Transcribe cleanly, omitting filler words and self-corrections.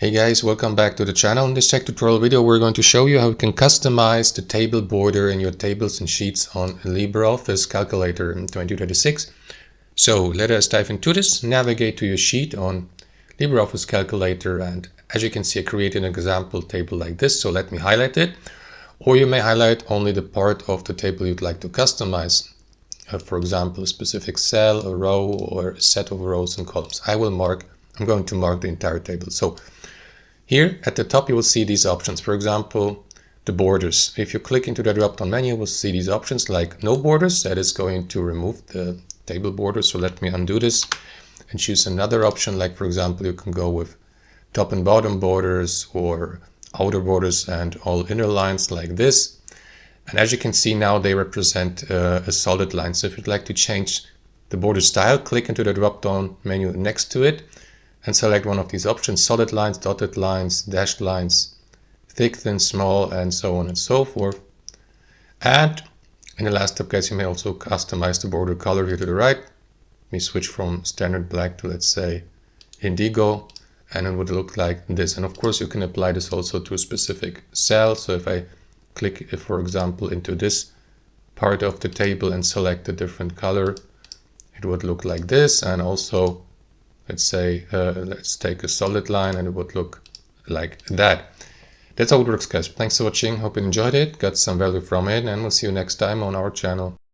Hey guys, welcome back to the channel. In this tech tutorial video, we're going to show you how you can customize the table border in your tables and sheets on LibreOffice Calculator in 2026. So let us dive into this. Navigate to your sheet on LibreOffice Calculator, and as you can see, I created an example table like this. So let me highlight it, or you may highlight only the part of the table you'd like to customize. For example, a specific cell, a row, or a set of rows and columns. I'm going to mark the entire table. So here at the top, you will see these options. For example, the borders. If you click into the drop-down menu, you will see these options like no borders. That is going to remove the table border. So let me undo this and choose another option. Like, for example, you can go with top and bottom borders or outer borders and all inner lines like this. And as you can see now, they represent a solid line. So if you'd like to change the border style, click into the drop-down menu next to it and select one of these options: solid lines, dotted lines, dashed lines, thick, thin, small, and so on and so forth. And in the last step, guys, you may also customize the border color here to the right. We switch from standard black to, let's say, indigo, and it would look like this. And of course, you can apply this also to a specific cell. So if I click, for example, into this part of the table and select a different color, it would look like this. And also, let's say, let's take a solid line and it would look like that. That's how it works, guys. Thanks for watching. Hope you enjoyed it, got some value from it, and we'll see you next time on our channel.